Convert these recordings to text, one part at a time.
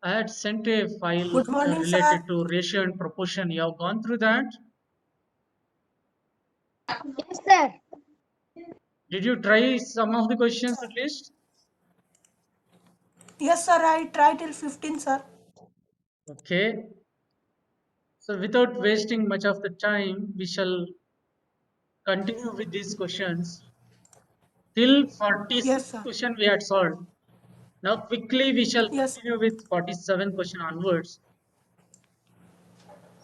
I had sent a file Good morning, sir. related to ratio and proportion. You have gone through that? Yes, sir. Did you try some of the questions at least? Yes, sir. I try till 15, sir. Okay. So without wasting much of the time, we shall continue with these questions. Till 46 Yes, sir. question we had solved. Now quickly we shall Yes. continue with 47 question onwards.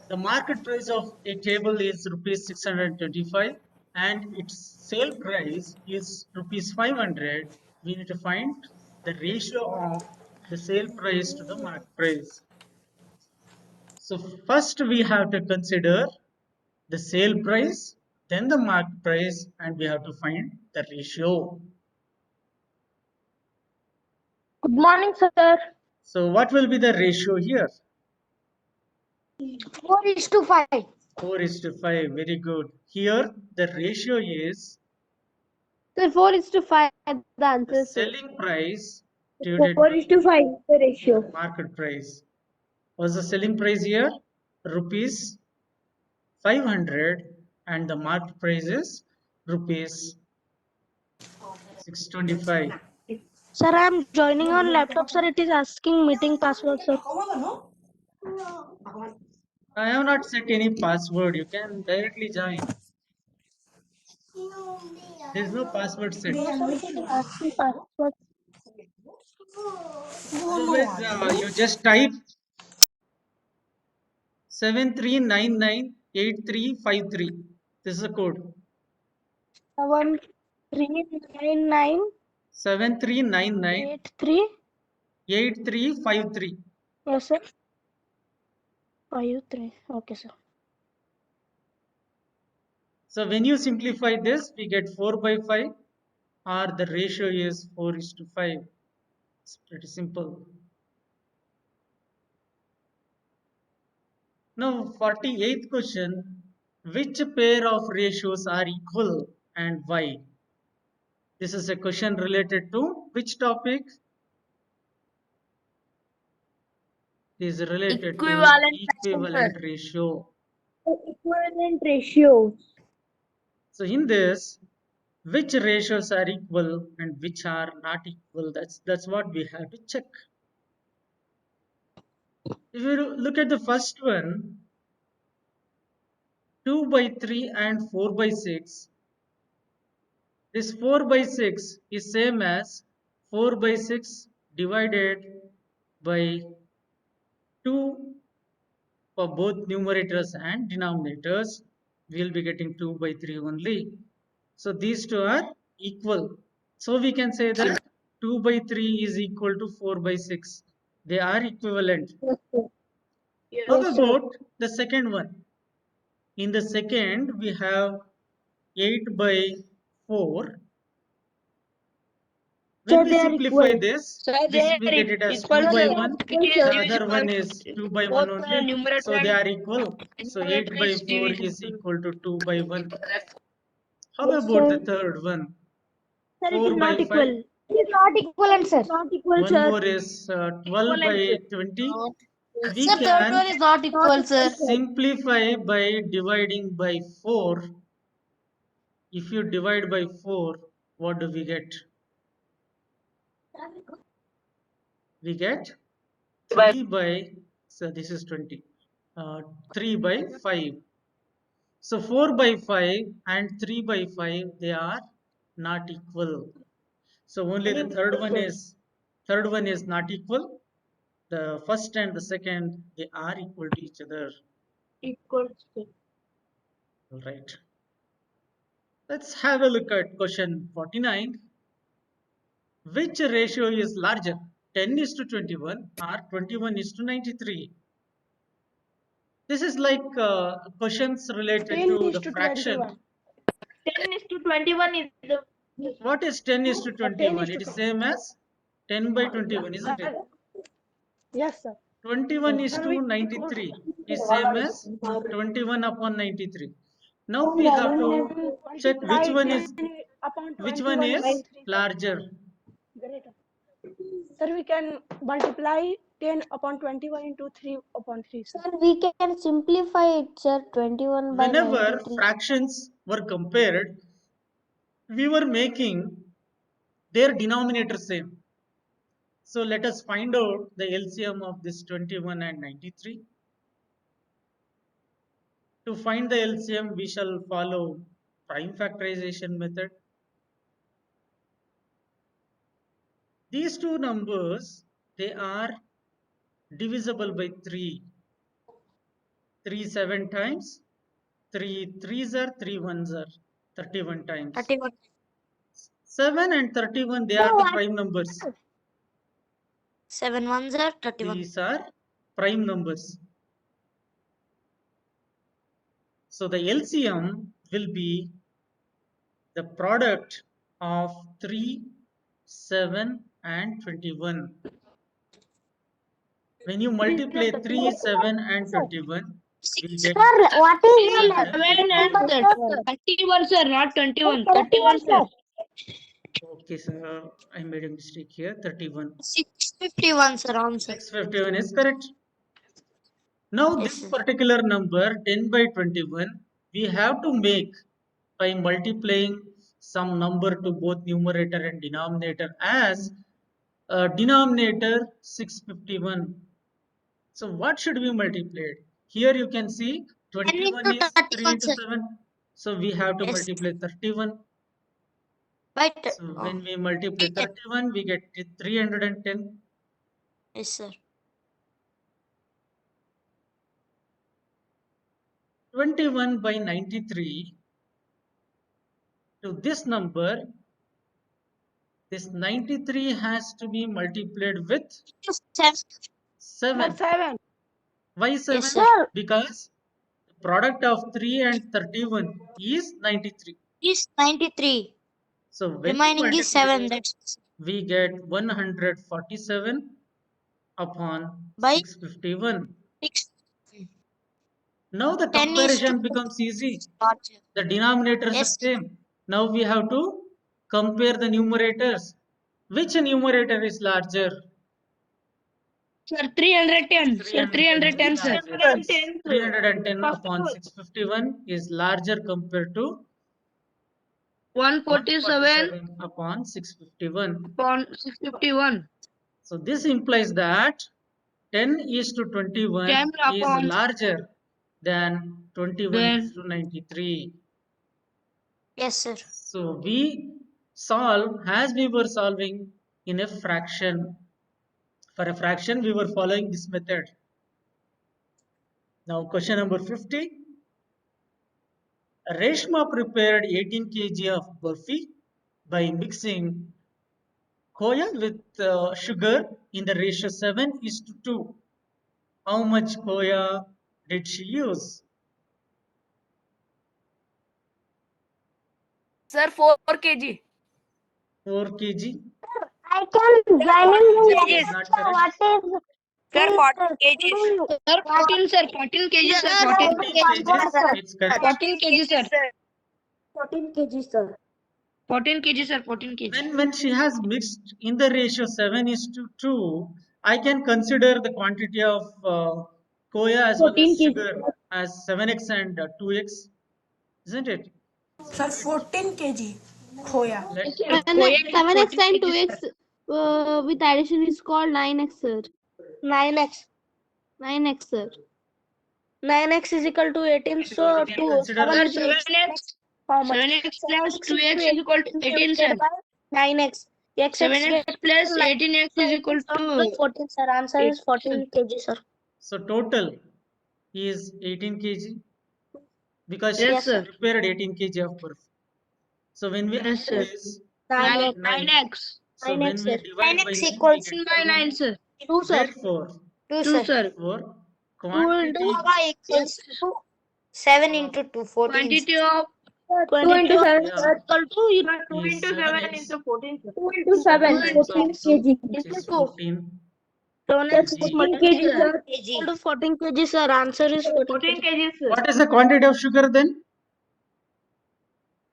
The market price of a table is rupees 625 and its sale price is rupees 500. We need to find the ratio of the sale price to the market price. So first we have to consider the sale price, then the market price, and we have to find the ratio. Good morning, sir. So what will be the ratio here? 4:5. 4 is to 5. Very good. Here the ratio is Sir, 4:5. The the answer, sir. selling price divided by 4:5 the ratio. market price. Was the selling price here? Rupees 500 and the market price is rupees 625. Sir, I am joining on laptop, sir. It is asking meeting password, sir. I have not set any password. You can directly join. There is no password set. No, sir, it is asking password. Otherwise, you just type 73998353. This is the code. 7399 7399 83. 8353. Yes, sir. 53. Okay, sir. So when you simplify this, we get 4 by 5 or the ratio is 4 is to 5. It's pretty simple. Now 48th question, which pair of ratios are equal and why? This is a question related to which topic? It is related Equivalent to equivalent ratio. Equivalent ratios. So in this, which ratios are equal and which are not equal? That's what we have to check. If you look at the first one, 2 by 3 and 4 by 6. This 4 by 6 is same as 4 by 6 divided by 2 for both numerators and denominators. We will be getting 2 by 3 only. So these two are equal. So we can say that 2 by 3 is equal to 4 by 6. They are equivalent. Yes, sir. How Yes, sir. about the second one? In the second, we have 8 by 4. When Sir, we they are simplify equal. this, Sir, this they we are get it as equal, 2 by sir. 1. It is The other divisible. one is 2 by 1 Both only. numerator So they and are equal. So 8 denominator by is 4 is divisible. equal to 2 by 1. How Yes, about the sir. third one? Sir, it 4 is by not 5. equal. It is not equivalent, sir. Not equal, One sir. more is 12 by 20. We Sir, third one can is not Not equal, equal, sir. sir. simplify by dividing by 4. If you divide by 4, what do we get? We get 3 by, so this is 20, 3 by 5. So 4 by 5 and 3 by 5, they are not equal. So only the third one is not equal. The first and the second, they are equal to each other. Equal, sir. All right. Let's have a look at question 49. Which ratio is larger, 10 is to 21 or 21 is to 93? This is like questions related 10 to is the to fraction. 21. 10 is to 21 is the. What is 10 is to 10 is 21? to It is same as 10 by 21, isn't it? Yes, sir. 21 is to 93 is same as 21 upon 93. Now we have to check which one is Upon which one 21 by is 3, sir. larger. Greater. Sir, we can multiply 10 upon 21 into 3 upon 3, sir. Sir, we can simplify it, sir. 21 by Whenever 93. fractions were compared, we were making their denominator same. So let us find out the LCM of this 21 and 93. To find the LCM, we shall follow prime factorization method. These two numbers, they are divisible by 3. 3 7 times, 3 3s are 3 1s are 31 times. 31. 7 and 31, they are the prime numbers. 7 ones are 31. These are prime numbers. So the LCM will be the product of 3, 7 and 21. When you multiply 3, 7 and 21, we get Sir, what is the 7 and number? 31, sir, not 21. 31, sir. okay, sir. I made a mistake here. 31. 651, sir. Answer. 651 is correct. Now Yes, this sir. particular number 10 by 21, we have to make by multiplying some number to both numerator and denominator as denominator 651. So what should be multiplied? Here you can see 10 21 into is 3 31, into sir. 7. So we have to Yes. multiply 31. By So when we multiply 31, we get 310. yes, sir. 21 by 93 to this number, this 93 has to be multiplied with 7. 7. Why 7? Yes, sir. Because the product of 3 and 31 is 93. Is 93. So when we Remaining is multiply 7. this, That's we get 147 upon by 651. 6. Now the 10 is comparison to becomes easy. larger. The denominators are Yes. same. Now we have to compare the numerators. Which numerator is larger? Sir, 310. Sir, 310, sir. 310 upon 651 is larger compared to 147 147 upon 651. upon 651. So this implies that 10 is to 21 10 is upon larger than 21 is then to 93. Yes, sir. So we solve as we were solving in a fraction. For a fraction, we were following this method. Now question number 50. Reshma prepared 18 kg of burfi by mixing khoya with sugar in the ratio 7 is to 2. How much khoya did she use? Sir, 4 kg. 4 kg. I can join in. Is not correct. What is Sir, 40 kgs. sir, 14, sir, 14 kg, sir, 14. 14 kg. It's correct. 14 kg, sir. 14 kg, sir. 14 kg, sir, 14 kg. When she has mixed in the ratio 7 is to 2, I can consider the quantity of koya as well 14 as kg. sugar as 7x and 2x, isn't it? Sir, 14 kg. Khoya. Let Sir, Koya is 7x 14 and kg, 2x with addition is called 9x, sir. 9x. 9x, sir. 9x is equal to 18. So we can 2. consider Sir, that 7x. How much? 7x plus 2x is equal to 18, sir. 9x. X 7x plus 18x is equal to 14, sir. Answer is 14 kg, sir. so total is 18 kg because yes, she sir. prepared 18 kg of burfi. So when we Yes, add sir. this, 9x. 9x. so 9x, when we sir. divide by 9x 9, equals we get by 2. 9, sir. 2, sir. Therefore, 2, 2, sir. sir. for 2 quantity into equals to 7 into 2. 14. Quantity of 2 into 7 Yeah. is equal to you know, 2 is into 7 7x. into 14, sir. 2 into 7. 7 times 14 of 2, kg. which is Into 2. 14 That's kg. 14 kg, sir. sir. Equal to 14 kg, sir. Answer is 14 14 kg. kg, sir. What is the quantity of sugar then?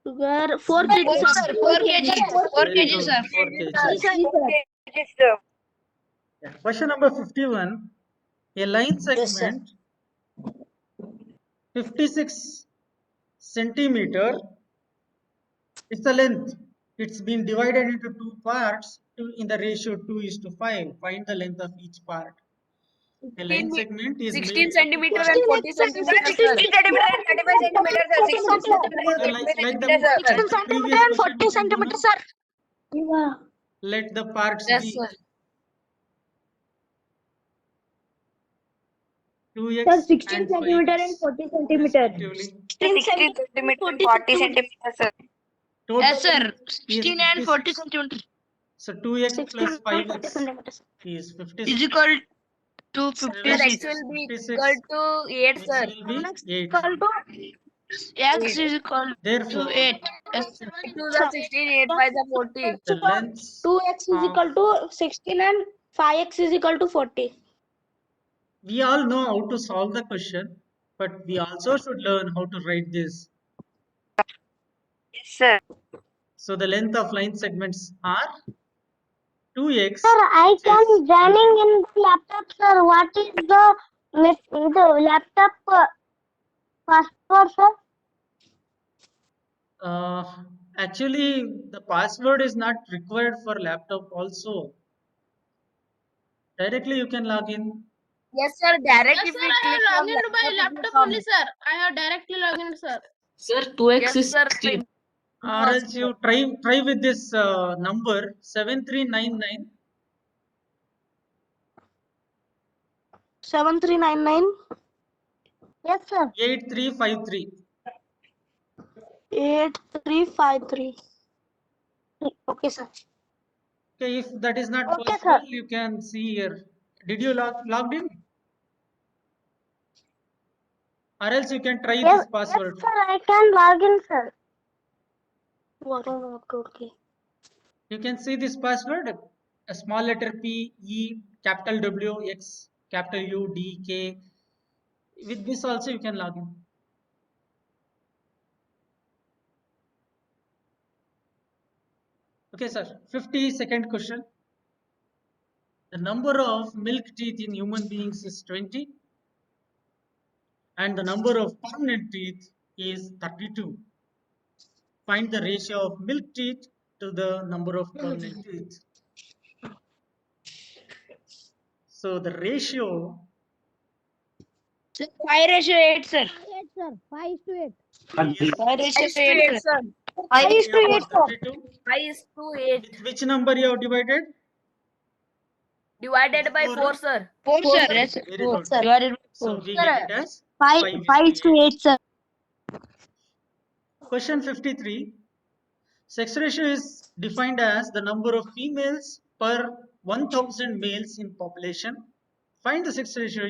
Sugar 4 kg, sir. 4 kg. 4 Very kg, good, sir. 4 kg. Yes, sir. Question number 51. A line Yes, sir. segment 56 centimeter is the length. It's been divided into two parts in the ratio 2:5. Find the length of each part. A line segment is 16 made centimeter and 40 centimeters, sir. 16 centimeter and 35 centimeters, sir. 16 centimeter and 35 like the centimeters, sir. previous and question 40 we can do now. centimeters, sir. Yeah. Let the parts Yes, be sir. 2x Sir, 16 and centimeter 5x and 40 centimeter. respectively. 16 centimeter and 40 centimeters, sir. Total Yes, sir. length is 16 and 40 56. centimeters. So 2x 16 plus and 40 5x centimeters. is Is 56. equal to Sir, 56. X will be 56. equal to 8, X sir. will be 8. Equal to x is equal Therefore, to 8. Yes, sir. 8 to the 16, 8 by the 40. the length 2x is of, equal to 16 and 5x is equal to 40. we all know how to solve the question, but we also should learn how to write this. Yes, sir. So the length of line segments are 2x. Sir, I which can is joining in the laptop, sir. What is the laptop password, sir? Actually, the password is not required for laptop also. Directly you can log in. Yes, sir. Direct Yes, if sir, we I click have on logged in by laptop only, sir. I have directly logged in, sir. Sir, 2x Yes, is sir. 16. Or else you try with this number 7399 7399. Yes, sir. 8353. 8353. Okay, sir. Okay, if that is not Okay, possible, sir. you can see here. Did you logged in? Or else you can try this password. Yes, sir. I can log in, sir. Okay. You can see this password. A small letter P, E, capital W, X, capital U, D, K. With this also you can log in. Okay, sir. 52nd question. The number of milk teeth in human beings is 20 and the number of permanent teeth is 32. Find the ratio of milk teeth to the number of permanent teeth. So the ratio 5:8, sir. 8, sir. 5 to 8. is 5:8, sir. 5 is to 8, sir. 32. 5 is to 8. With which number you have divided? Divided by 4, sir. 4, sir. Yes, sir. Very good. Divided by So 4. we get it as 5 is to 8, sir. Question 53. Sex ratio is defined as the number of females per 1000 males in population. Find the sex ratio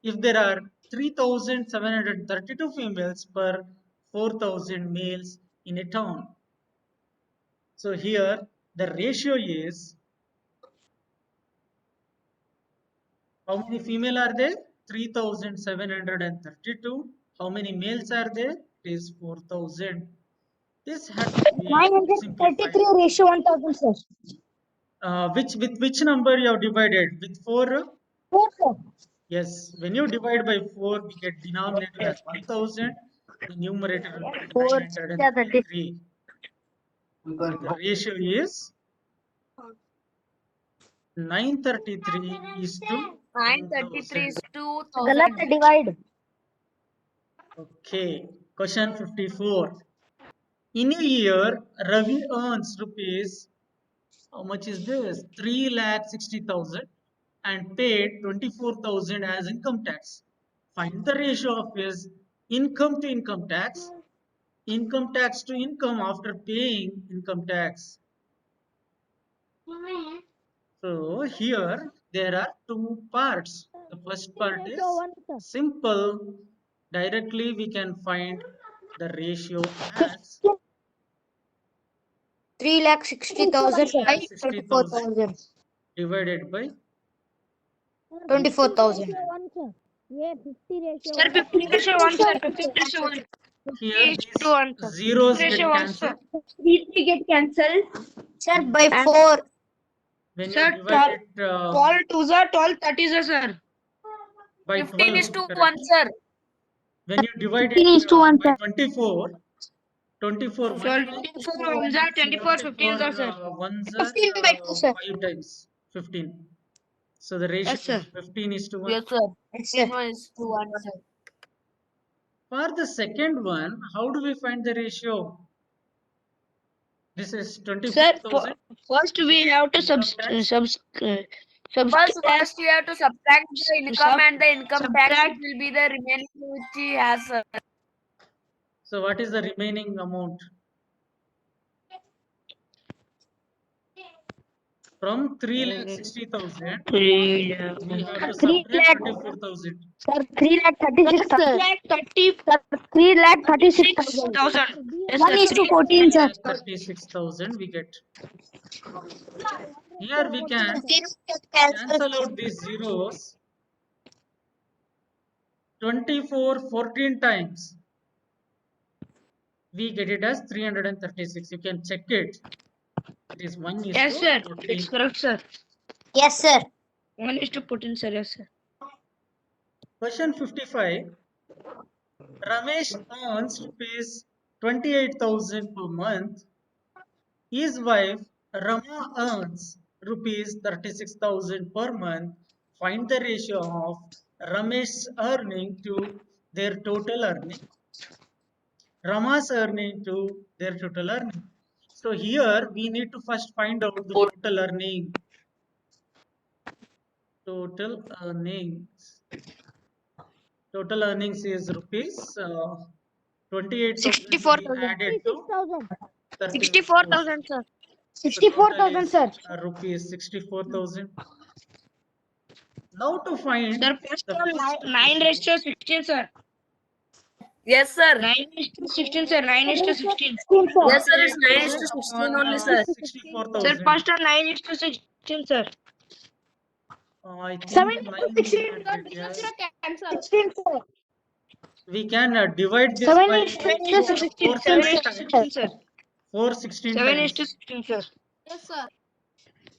if there are 3732 females per 4000 males in a town. So here the ratio is, how many female are there? 3732. How many males are there? It is 4000. This has to be simplified. 933 ratio 1000, sir. With which number you have divided? With 4? 4, sir. Yes. When you divide by 4, we get denominator as 1000. The numerator will be 933. The ratio is 933 is to 933 is 1000. 2000. Divide. Okay. Question 54. In a year, Ravi earns rupees, how much is this? 3,60,000 and paid 24,000 as income tax. Find the ratio of his income to income tax to income after paying income tax. So here there are two parts. The first part is simple. Directly we can find the ratio as 3,60,000 by 60,000 24,000. divided by 24,000. 1, sir. Yeah, 50 ratio Sir, 1. 50:1, sir. 50:1. here these 50:1, sir. zeros get 50:1, sir. cancelled. 3 get cancelled. Sir, by And- 4. When you Sir, divide it 12 twos are 12 30s, sir. by 15 is 12, to 1, correct? sir. When you divide 15 it is to 1, by sir. 24, 24 So, 24 ones are 24 15s are, sir. ones are 15 by 2, sir. 5 times 15. So the ratio Yes, sir. is 15 is to 1. yes, sir. Yes, 15 sir. is to 1, sir. For the second one, how do we find the ratio? This is Sir, 24,000. first we have to Income tax. First, you have to subtract the income and the income tax subtract- will be the remaining which he has, sir. So what is the remaining amount? From 3,60,000, we have to 3 subtract lakh, 24,000. sir, 3,36,000. Lakh 30 Sir, 3,36,000. 6,000. Yes, 1 is sir. to 14, sir. 36,000 we get. Here we can Cancel. cancel out these zeros 14 times. We get it as 336. You can check it. It is 1 is Yes, to sir. 14. It's correct, sir. Yes, sir. 1 is to 14, sir. Yes, sir. Question 55. Ramesh earns rupees 28,000 per month. His wife Rama earns rupees 36,000 per month. Find the ratio of Ramesh's earning to their total earning. Rama's earning to their total earning. So here we need to first find out the total earning. Total earnings. Total earnings is rupees 28,000 to be 64,000. added to 36,000. 64,000, sir. 64,000, sir. Rupees 64,000. Now to find Sir, first the one, first 9 ratio. raised to 16, sir. Yes, sir. 9 is to 16, sir. 9 is to 16. 16, sir. Yes, sir. It's 9 is to 28,000 16 on only, sir. Sir, 64,000. first one 9 is to 16, sir. I think 7 9 to 16. will Sir, get zero, here. zero cancel. 16, sir. We can divide this 7 by is to 16, 7 is to 16, 16, sir. 416 7 is to times. 16, sir. Yes, sir.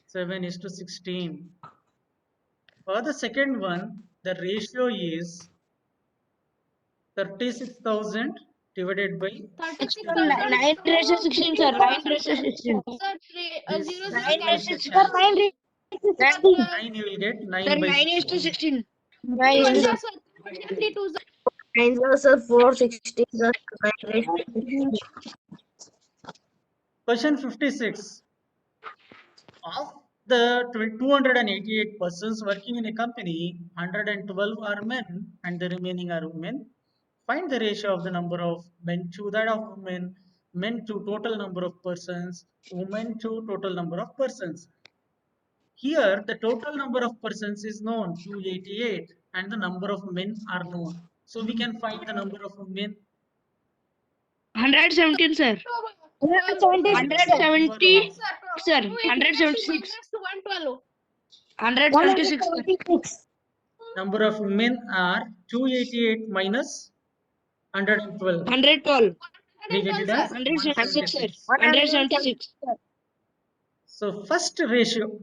7 is to 16. For the second one, the ratio is 36,000 divided by 36,000. 9 raised to 16, sir. 9 raised to 16. Sir, This 0, 0 9 will raised get to Sir, 16. 9 cancelled. is to 16. 9 you will get Sir, 9 by 9 is to 16. 16. 9 is sir. 3 2 9 sir. 416, sir. 9 Question 56. Of the 288 persons working in a company, 112 are men and the remaining are women. Find the ratio of the number of men to that of women, men to total number of persons, women to total number of persons. Here, the total number of persons is known, 288, and the number of men are known. So we can find the number of men. 117, sir. 176, sir. 170, sir. 176. 176. 112. 176, sir. 176. Number of men are 288 minus 112. 112. We get it as 176, sir. 176. 176. So first ratio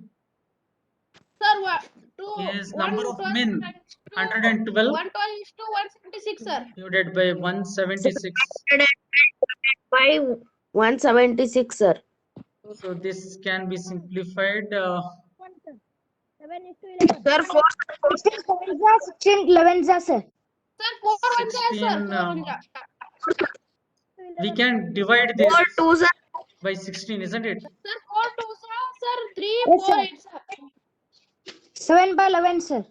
Sir, what? 2, is number of 112 men, 112 112 is to 176, sir. divided by 176. by 176, sir. So this can be simplified. 7 is to 11. Sir, 4 16, 11, sir. Sir, 4 1 sir. 16, 4 1 we can divide this 4 2, sir. by 16, isn't it? Sir, 4 2 sir. 3 Yes, 4 sir. 8, sir. 7 by 11, sir.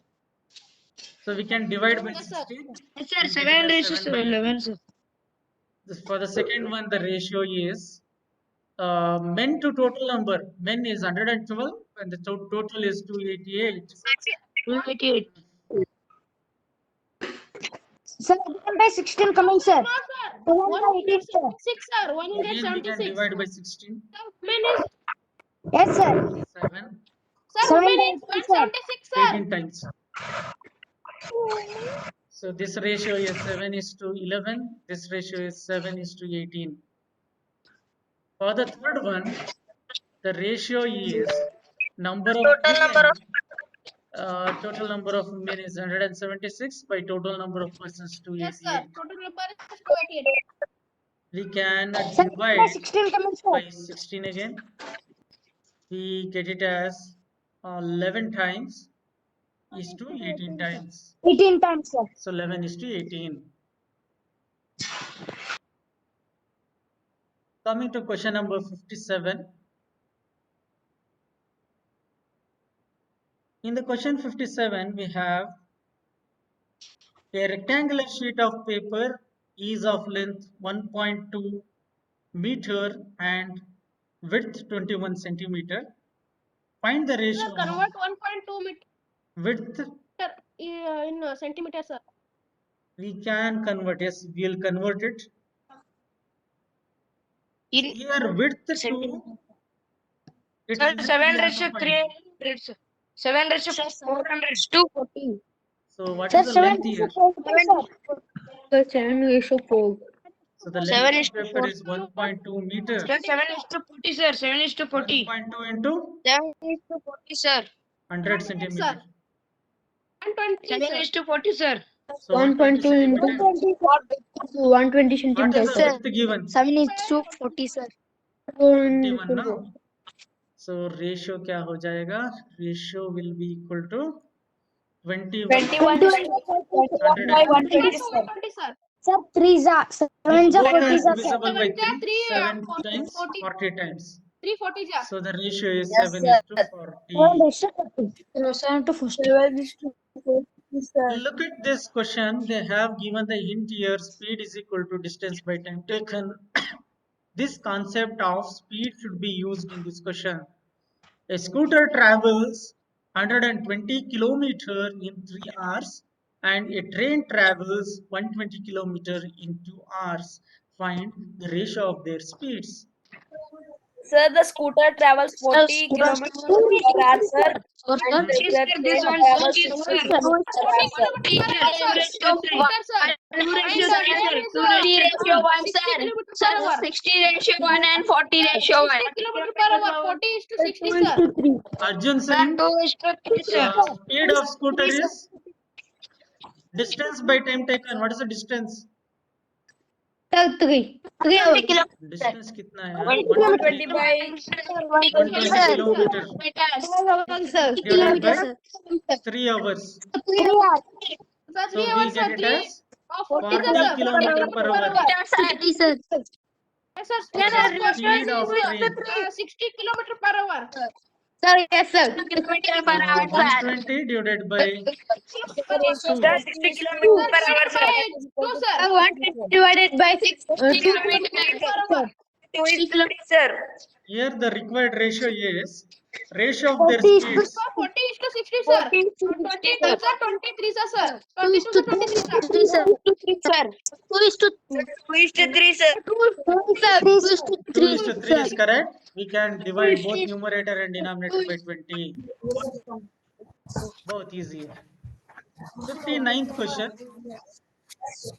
So we can divide by Yes, sir. 16. Yes, sir. 7 raised to 11, sir. For the second one, the ratio is men to total number. Men is 112 and the total is 288. 288. Sir, 11 by 16 coming, sir. No, sir. 7 by 18, sir. 176, sir. Again, we can 176. divide by 16. Sir, women is, Yes, sir. 7, sir, 7 women by is 18, sir. 176, sir. 18 times. So this ratio is 7 is to 11. This ratio is 7 is to 18. For the third one, the ratio is number of Total number men, of total number of men is 176 by total number of persons Yes, sir. 288. Total number is 288. We can Sir, divide 16 comments, sir. by 16 again. We get it as 11 times is to 18 times. 18 times, sir. So 11 is to 18. Coming to question number 57. In the question 57, we have a rectangular sheet of paper is of length 1.2 meter and width 21 centimeter. Find the Sir, ratio convert 1.2 meter width. in centimeter, sir. We can convert. Yes, we'll convert it. In Here width to its sir, length 7 we have ratio to find. 300, sir. 7 ratio 400 to 40. So what Sir, is the 7 length here? is 40, sir. 7 ratio 4. So the 7 length is of to paper 40. is 1.2 meter. Sir, 7 is to 40, sir. 7 is to 40. 1.2 into 7 is to 40, sir. 100 Sir. centimeter. 120, 7 sir. is to 40, sir. So 120 centimeter. 120 What is centimeters, the sir. width given? 7 is to 40, sir. 21 now. So ratio क्या हो जाएगा? Ratio will be equal to 21 120, 120. sir. 120, sir. Sir, 3 is 7 If is both 40, are sir. divisible by 7 3, 7 times 40. 40 times. 340, sir. So the ratio is Yes, 7 is to 7 40. is to 40. 7 to 40. Look at this question. They have given the hint here. Speed is equal to distance by time taken. This concept of speed should be used in this question. A scooter travels 120 kilometer in 3 hours and a train travels 120 kilometer in 2 hours. Find the ratio of their speeds. Sir, the scooter travels 40 kilometers per hour, sir. And the Sir, this train one travels is 20 sir. kilometers per hour, 40 sir. kilometers per hour, sir. 2 meter, sir. Two ratio And three, train sir. is 2 ratio 1, 60 sir. kilometer Sir, per hour. 60 ratio 1 and 40 ratio 1. 60 kilometer per hour. 40 is to 60, sir. Arjun Sir, Singh, 2 is to 3, sir. speed of scooter is distance by time taken. What is the distance? 3 20 kilometers. Distance कितना है? 120 by 120 kilometer sir. divided by 3 hours. Sir, So 3 we hours, sir. get it 3 as 40, 40 sir. 40 kilometer kilometer per per hour. hour. sir. Yes, sir. What is Sir, the speed of train? 60 kilometer per hour. Sir, yes, sir. Kilometer So per hour, sir. 120 divided by 2. Sir, 60 kilometers per hour, sir. By 2, sir. 120 divided by 6. 60 kilometers Per hour. 2 is 3, sir. Here the required ratio is ratio of their 40 is to speeds. Sir, 40 is to 60, sir. 22, sir. 23, sir. 22 to 23, sir. 3, sir. 2 is to 2 is to 3, sir. 2 is to 2 is to 3 is correct. We can divide both numerator and denominator by 20. Both easy. 59th question.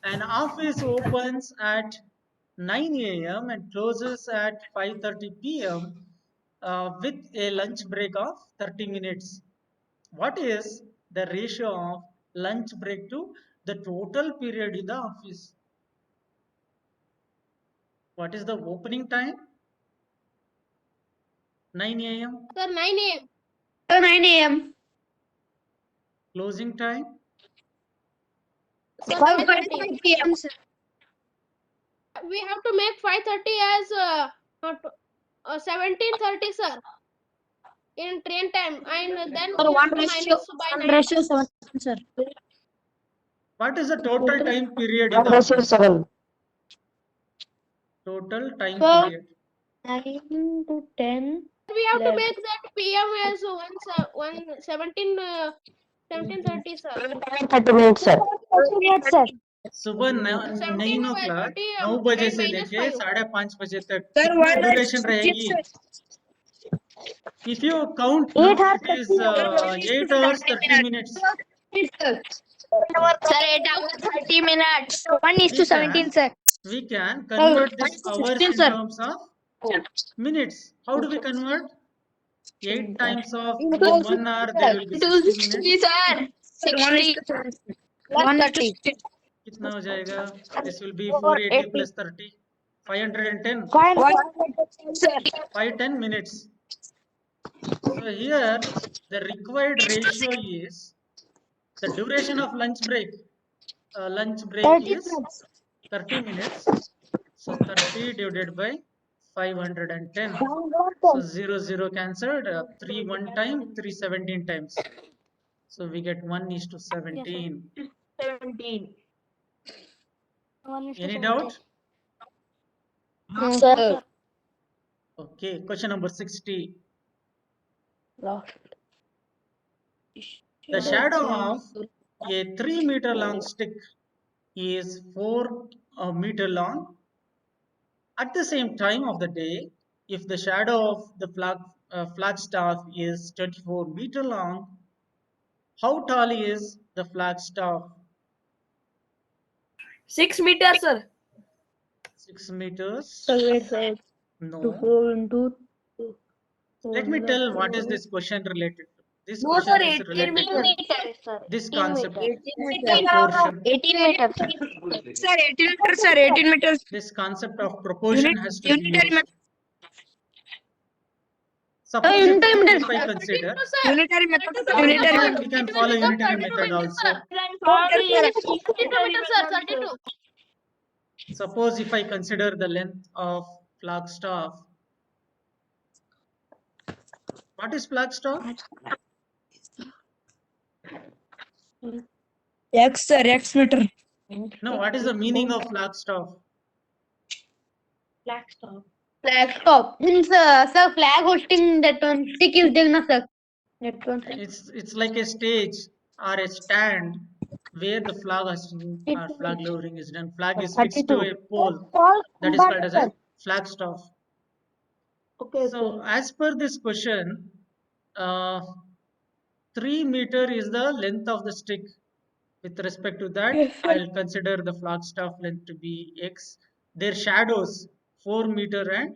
An office opens at 9 a.m. and closes at 5:30 p.m. With a lunch break of 30 minutes. What is the ratio of lunch break to the total period in the office? What is the opening time? 9 a.m. Sir, 9 a.m. 9 a.m. Closing time? Sir, 5:30 p.m. sir. we have to make 5:30 as 17:30, sir. In train time, and then Sir, we have 1 to ratio minus by 1 9. ratio 7, sir. What is the total time period in the office? Total time Sir. period. 9 to 10. We have to 11. make that PM as 17:30, sir. 30 minutes, sir. 30 minutes, sir. सुबह 17 9 by o'clock 30 9 बजे and से minus लेके 5. 5:30 बजे तक Sir, कितना 1 duration रहेगी? If you count 8 now, hours, it is 8 hours 30 minutes. sir. Sir, 8 hours 30 minutes. 1 is to 17, sir. We can convert this hours 16, in sir. terms of minutes. How do we convert? 8 times of in 1 hour there will be 60 minutes. sir. 130. कितना हो जाएगा? This will be 480 plus 30. 510. 510 minutes. So here the required ratio is the duration of lunch break. Lunch break is 30 minutes. So 30 divided by 510. So 0 cancelled. 3 one time, 3 17 times. So we get 1:17. 17. Any doubt? No, sir. Okay. Question number 60. The shadow of a 3-meter long stick is 4 meter long. At the same time of the day, if the shadow of the flagstaff is 24-meter long, how tall is the flagstaff? 6 meters, sir. 6 meters? So wait, sir. No. 4 into 2. Let me tell what is this question related to. This No, question sir, is 18 related to meters, sir. this 18 concept, meters. proportion. 18 meters. Sir, 18 meters, sir. 18 meters. This concept of proportion has to be Unitary used. Suppose if I consider, Unitary method. or Unitary we can follow unitary method also. 32 meters, sir. 32. Suppose if I consider the length of flagstaff. What is flagstaff? X, sir. X meter. No, what is the meaning of flagstaff? Flag stop. Means, sir, flag hosting that one. Stick is there, na, sir. That one. It's like a stage or a stand where the flag hosting or flag lowering is done. Flag is fixed to a pole. That is called as a flagstaff. So as per this question, 3 meter is the length of the stick. With respect to that, I'll consider the flagstaff length to be x. Their shadows 4 meter and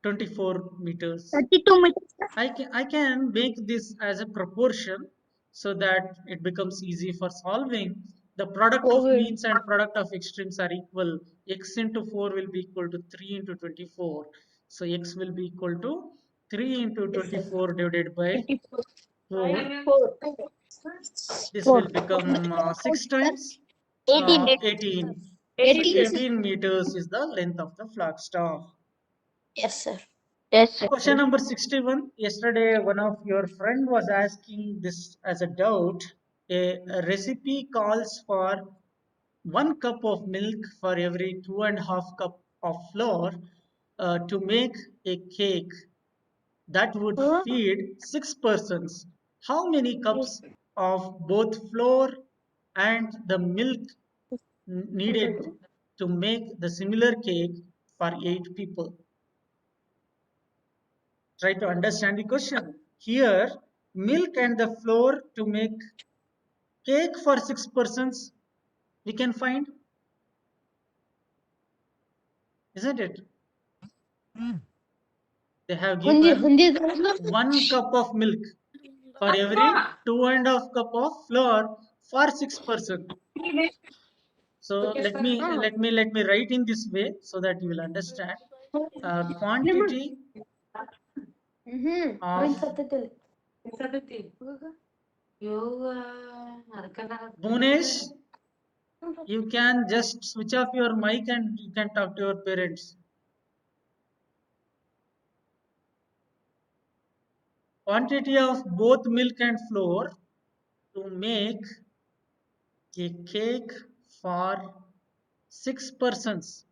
24 meters. 32 meters. I can make this as a proportion so that it becomes easy for solving. The product of means and product of extremes are equal. X into 4 will be equal to 3 into 24. So x will be equal to 3 into 24 divided by 4. This will become 6 times 18. 18. So 18. 18 meters is the length of the flagstaff. Yes, sir. Yes, sir. Question number 61. Yesterday, one of your friend was asking this as a doubt. A recipe calls for 1 cup of milk for every 2.5 cup of flour to make a cake that would feed 6 persons. How many cups of both flour and the milk needed to make the similar cake for 8 people? Try to understand the question. Here, milk and the flour to make cake for 6 persons, we can find, isn't it? They have given 1 cup of milk for every 2.5 cup of flour for 6 persons. So let me write in this way so that you will understand. Quantity of Bhunesh, you can just switch off your mic and you can talk to your parents. Quantity of both milk and flour to make a cake for 6 persons.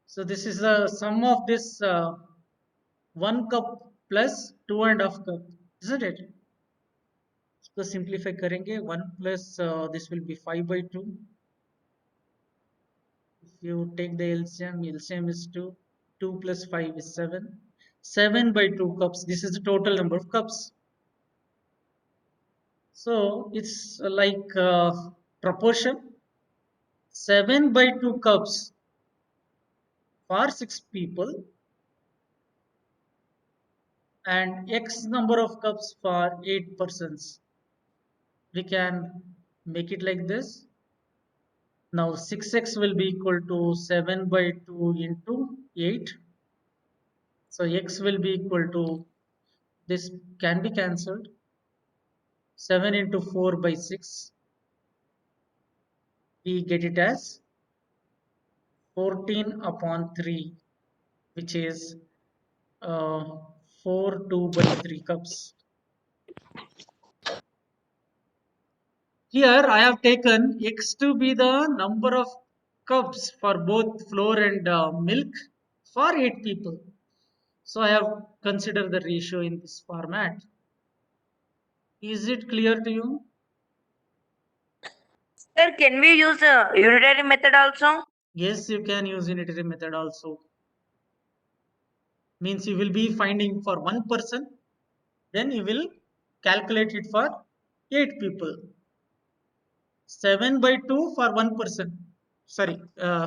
So this is the sum of this 1 cup plus 2.5 cup, isn't it? So simplify करेंगे 1 plus this will be 5 by 2. If you take the LCM is 2. 2 plus 5 is 7. 7 by 2 cups. This is the total number of cups. So it's like proportion. 7 by 2 cups for 6 people and X number of cups for 8 persons. We can make it like this. Now 6x will be equal to 7 by 2 into 8. So x will be equal to, this can be cancelled, 7 into 4 by 6. We get it as 14 upon 3, which is 4 2 by 3 cups. Here I have taken x to be the number of cups for both flour and milk for 8 people. So I have considered the ratio in this format. Is it clear to you? Sir, can we use a unitary method also? Yes, you can use unitary method also. Means you will be finding for one person, then you will calculate it for 8 people. 7 by 2 for one person. Sorry,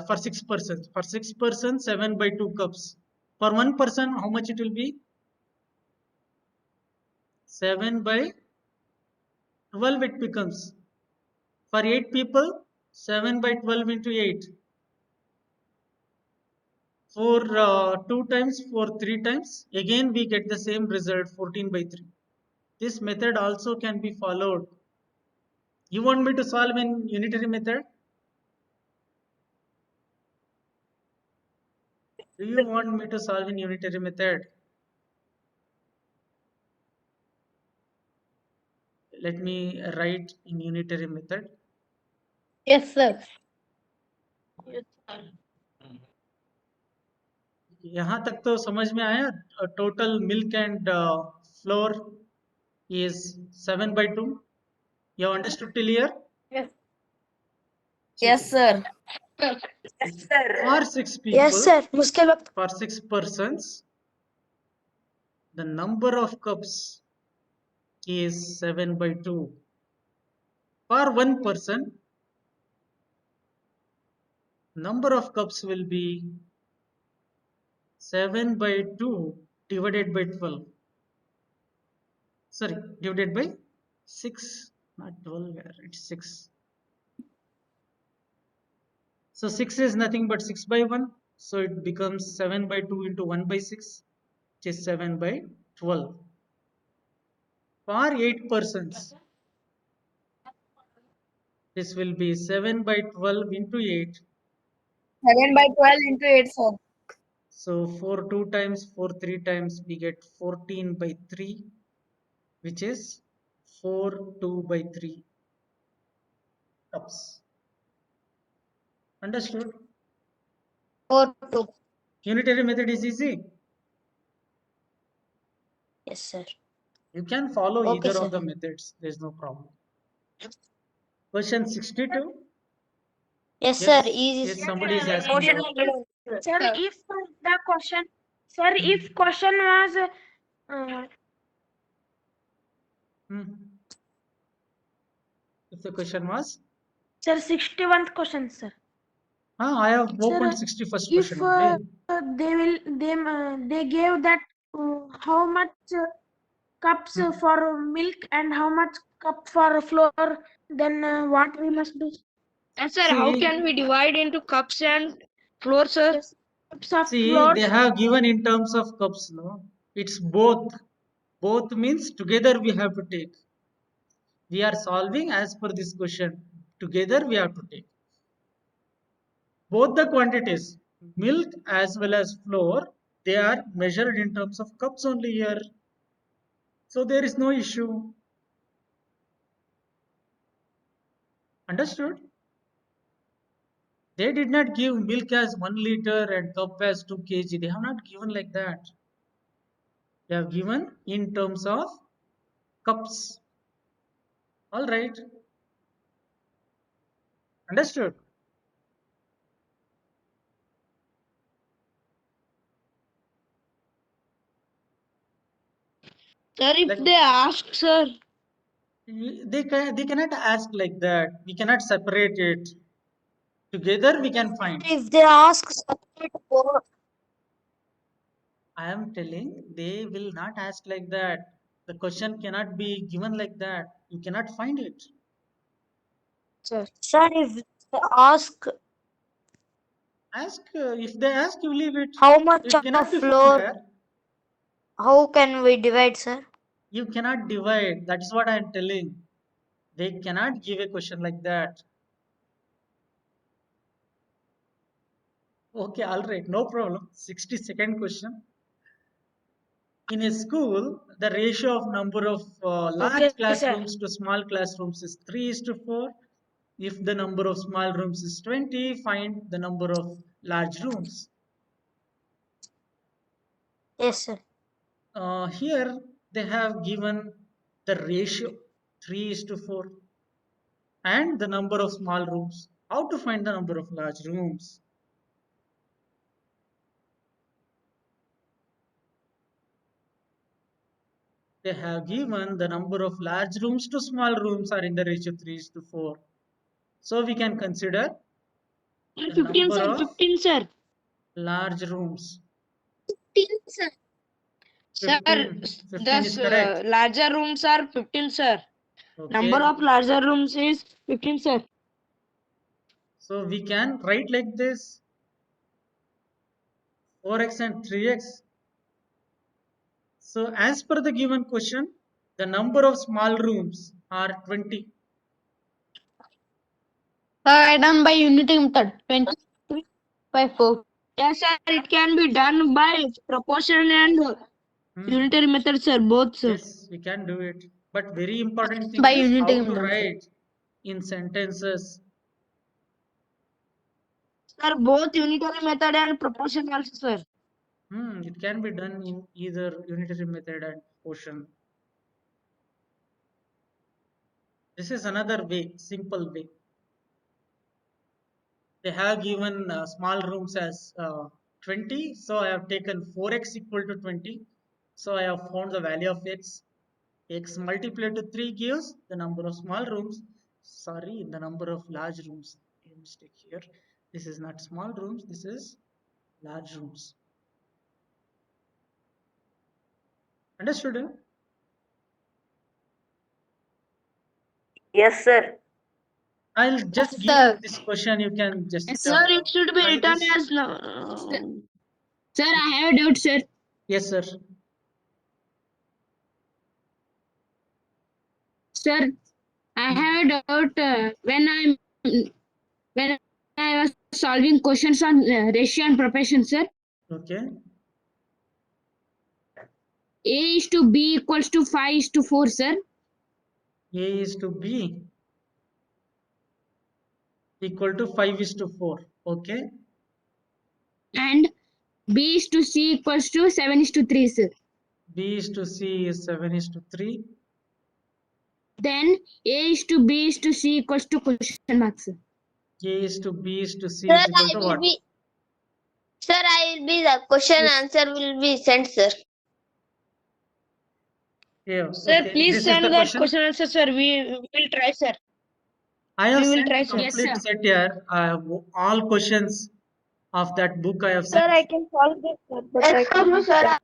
for 6 persons. For 6 persons, 7 by 2 cups. For one person, how much it will be? 7 by 12 it becomes. For 8 people, 7 by 12 into 8. For 2 times, for 3 times, again we get the same result, 14 by 3. This method also can be followed. You want me to solve in unitary method? Do you want me to solve in unitary method? Let me write in unitary method. Yes, sir. यहाँ तक तो समझ में आया? Total milk and flour is 7 by 2. You have understood till here? Yes. Yes, sir. Yes, sir. For 6 people, Yes, sir. मुश्किल वक्त for 6 persons, the number of cups is 7 by 2. For one person, number of cups will be 7 by 2 divided by 12. Sorry, divided by 6, not 12, it's 6. So 6 is nothing but 6 by 1. So it becomes 7 by 2 into 1 by 6, which is 7 by 12. For 8 persons, this will be 7 by 12 into 8. 7 by 12 into 8, sir. So 4 2 times, 4 3 times, we get 14 by 3, which is 4 2 by 3 cups. Understood? 4 2. Unitary method is easy. Yes, sir. You can follow Okay, either of sir. the methods. There is no problem. Question 62. Yes, Yes, sir. Easy. yes, somebody is asking. Motion about- Sir, if the question, sir, if question was Hmm. If the question was, sir 61st question, sir. I have Sir, opened 61st If question only. they gave that how much cups for milk and how much cup for flour, then what we must do? And sir, how See, can we divide into cups and floor, sir? Yes, cups of see, flour. they have given in terms of cups, no? It's both. Both means together we have to take. We are solving as per this question. Together we have to take. Both the quantities, milk as well as flour, they are measured in terms of cups only here. So there is no issue. Understood? They did not give milk as 1 liter and cup as 2 kg. They have not given like that. They have given in terms of cups. All right. Understood? Sir, if Like they ask, sir, they cannot ask like that. We cannot separate it. Together we can find. If they ask separate both, I am telling they will not ask like that. The question cannot be given like that. You cannot find it. Sir. Sir, if they ask Ask if they ask, you leave it. how much It of cannot be found floor, there. how can we divide, sir? You cannot divide. That is what I am telling. They cannot give a question like that. Okay, all right, no problem. 62nd question. In a school, the ratio of number of large Okay, sir. classrooms to small classrooms is 3:4. If the number of small rooms is 20, find the number of large rooms. Yes, sir. Here they have given the ratio 3:4 and the number of small rooms. How to find the number of large rooms? They have given the number of large rooms to small rooms are in the ratio 3:4. So we can consider the 15, number sir. of 15, sir. large rooms. 15, sir. Sir, 15 is correct. larger rooms are 15, sir. Number Okay. of larger rooms is 15, sir. So we can write like this 4x and 3x. So as per the given question, the number of small rooms are 20. I done by unity method. 20 by 4. Yes, sir. It can be done by proportion and Hmm. unitary method, sir. Both, sir. Yes, we can do it. But very important thing By is how unity to method. write in sentences. Sir, both unitary method and proportion also, sir. It can be done in either unitary method and portion. This is another way, simple way. They have given small rooms as 20, so I have taken 4x equal to 20. So I have found the value of x. X multiplied to 3 gives the number of small rooms. Sorry, the number of large rooms. A mistake here. This is not small rooms, this is large rooms. Understood? Yes, sir. I'll just give Sir. this question. You can just Sir, it should be try written this. as Sir, I have a doubt, sir. Yes, sir. Sir, I have a doubt when I was solving questions on ratio and proportion, sir. Okay. A is to B equals to 5 is to 4, sir. A is to B equal to 5 is to 4. Okay. And B is to C equals to 7 is to 3, sir. B is to C is 7 is to 3. Then A is to B is to C equals to question mark, sir. A is to B is to C Sir, is equal I to will what? be. Sir, I will be the question answer will be sent, sir. Yeah. Sir, Okay. please This is send the that question. question answer, sir. We will try, sir. I have We will sent try, sir. Yes, complete sir. set here. All questions of that book I have Sir, sent. I can solve this, sir. But excuse me, sir.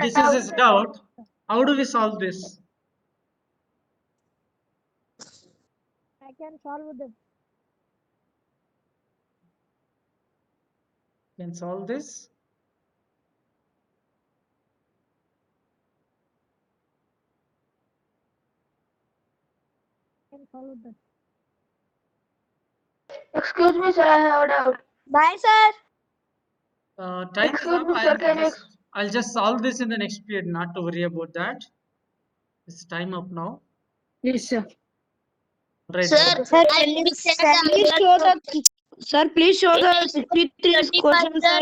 This is his doubt. How do we solve this? I can solve this. Can solve this? Can solve this. Excuse me, sir. I have a doubt. Bye, sir. Time is up. I'll just solve this in the next period. Not to worry about that. It's time up now. Yes, sir. Right. Sir, I will be sent the Please show the 63 questions, sir.